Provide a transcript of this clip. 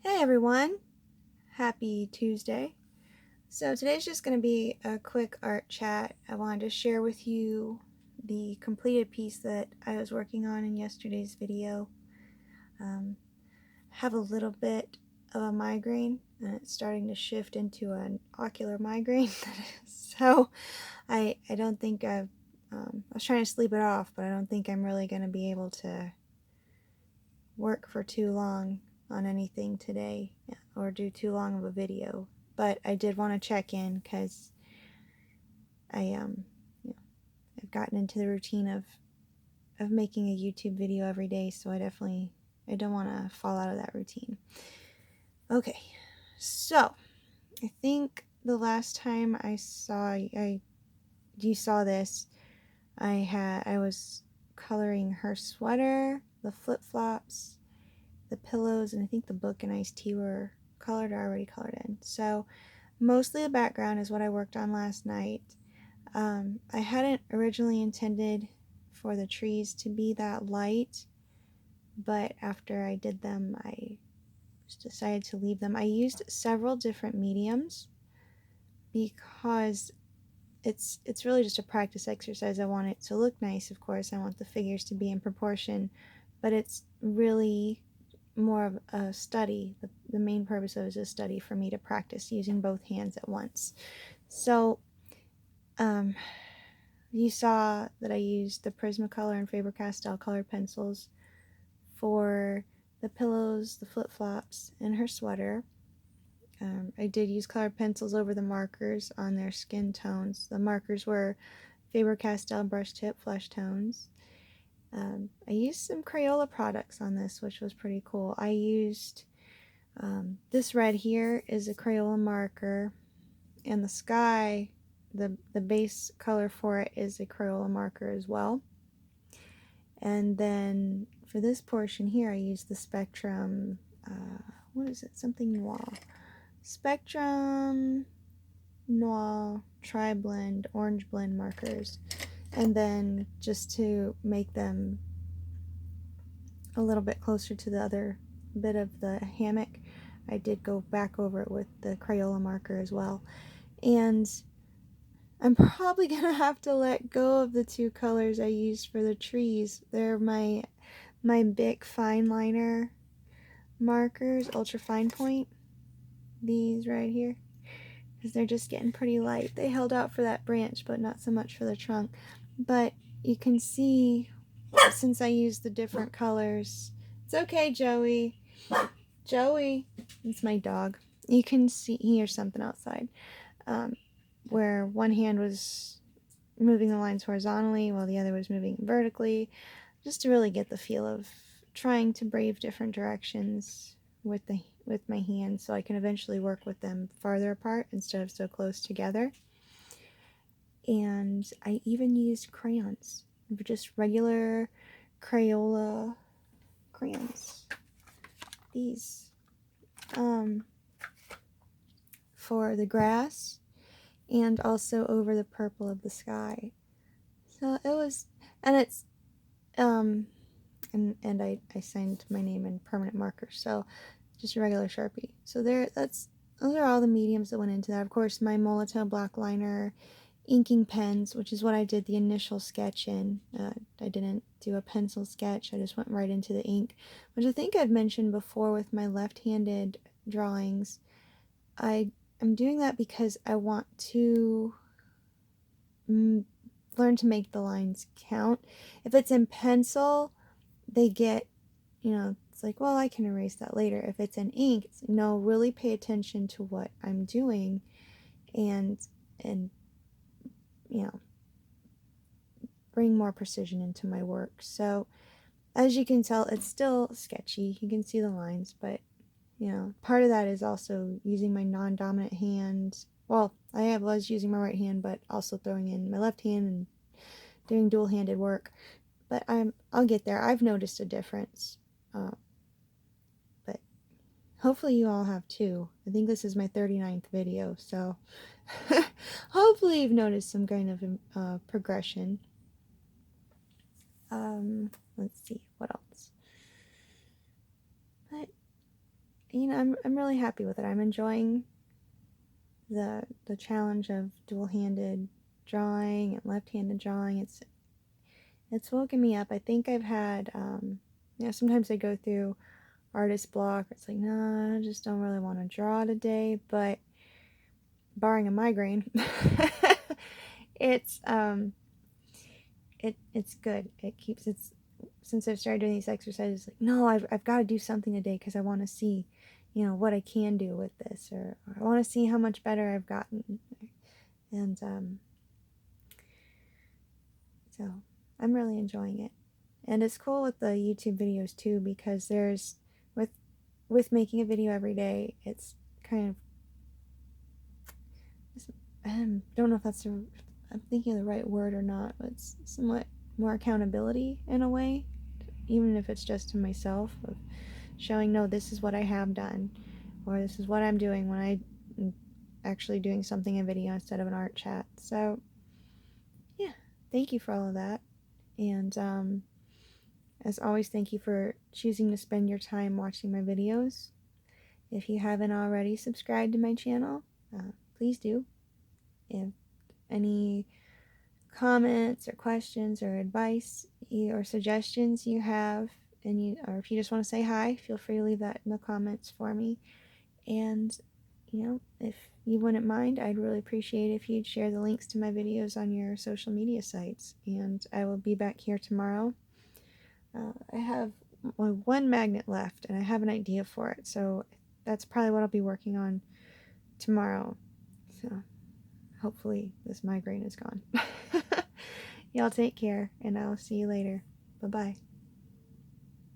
Hey everyone, happy Tuesday. So today's just going to be a quick art chat. I wanted to share with you the completed piece that I was working on in yesterday's video. Have a little bit of a migraine and it's starting to shift into an ocular migraine. So I don't think I was trying to sleep it off, but I don't think I'm really going to be able to work for too long on anything today or do too long of a video. But I did want to check in because I've gotten into the routine of making a YouTube video every day, so I don't want to fall out of that routine. Okay, so I think the last time you saw this, I was coloring her sweater, the flip-flops, the pillows, and I think the book and iced tea were colored or already colored in. So mostly the background is what I worked on last night. I hadn't originally intended for the trees to be that light, but after I did them, I just decided to leave them. I used several different mediums because it's really just a practice exercise. I want it to look nice, of course. I want the figures to be in proportion, but it's really more of a study. The main purpose of it is a study for me to practice using both hands at once. So you saw that I used the Prismacolor and Faber-Castell colored pencils for the pillows, the flip-flops, and her sweater. I did use colored pencils over the markers on their skin tones. The markers were Faber-Castell brush tip flesh tones. I used some Crayola products on this, which was pretty cool. I used this red here is a Crayola marker, and the sky, the base color for it is a Crayola marker as well. And then for this portion here, I used the Spectrum, what is it? Something Noir. Spectrum Noir Tri-Blend Orange Blend markers. And then just to make them a little bit closer to the other bit of the hammock, I did go back over it with the Crayola marker as well. And I'm probably gonna have to let go of the two colors I used for the trees. They're my Bic fine liner markers, ultra fine point. These right here, because they're just getting pretty light. They held out for that branch, but not so much for the trunk. But you can see, since I used the different colors, it's okay, Joey. Joey, it's my dog. You can see, hear something outside. Where one hand was moving the lines horizontally while the other was moving vertically, just to really get the feel of trying to brave different directions with my hands, so I can eventually work with them farther apart instead of so close together. And I even used crayons, just regular Crayola crayons. These for the grass and also over the purple of the sky. So it was, and it's and I signed my name in permanent marker, so just a regular Sharpie. So those are all the mediums that went into that. Of course, my Molotow black liner, inking pens, which is what I did the initial sketch in. I didn't do a pencil sketch, I just went right into the ink, which I think I've mentioned before with my left-handed drawings. I'm doing that because I want to learn to make the lines count. If it's in pencil, they get, it's like, well, I can erase that later. If it's in ink, it's, no, really pay attention to what I'm doing and bring more precision into my work. So as you can tell, it's still sketchy. You can see the lines, but part of that is also using my non-dominant hand. Well, I was using my right hand, but also throwing in my left hand and doing dual-handed work. But I'll get there. I've noticed a difference. But hopefully you all have too. I think this is my 39th video, so hopefully you've noticed some kind of progression. Let's see, what else? But you know, I'm really happy with it. I'm enjoying the challenge of dual-handed drawing and left-handed drawing. It's woken me up. I think I've had, you know, sometimes I go through artist block. It's like, no, I just don't really want to draw today. But barring a migraine, it's it's good. It keeps it's since I've started doing these exercises. Like, no, I've got to do something today because I want to see, you know, what I can do with this, or I want to see how much better I've gotten, and so I'm really enjoying it. And it's cool with the YouTube videos too, because there's with making a video every day, it's kind of, I don't know if that's I'm thinking of the right word or not, but it's somewhat more accountability in a way, even if it's just to myself, of showing, no, this is what I have done, or this is what I'm doing when I'm actually doing something in video instead of an art chat. So yeah, thank you for all of that. And as always, thank you for choosing to spend your time watching my videos. If you haven't already subscribed to my channel, please do. If any comments or questions or advice or suggestions you have, or if you just want to say hi, feel free to leave that in the comments for me. And you know, if you wouldn't mind, I'd really appreciate if you'd share the links to my videos on your social media sites. And I will be back here tomorrow. I have one magnet left, and I have an idea for it, so that's probably what I'll be working on tomorrow. So hopefully this migraine is gone. Y'all take care, and I'll see you later. Bye-bye.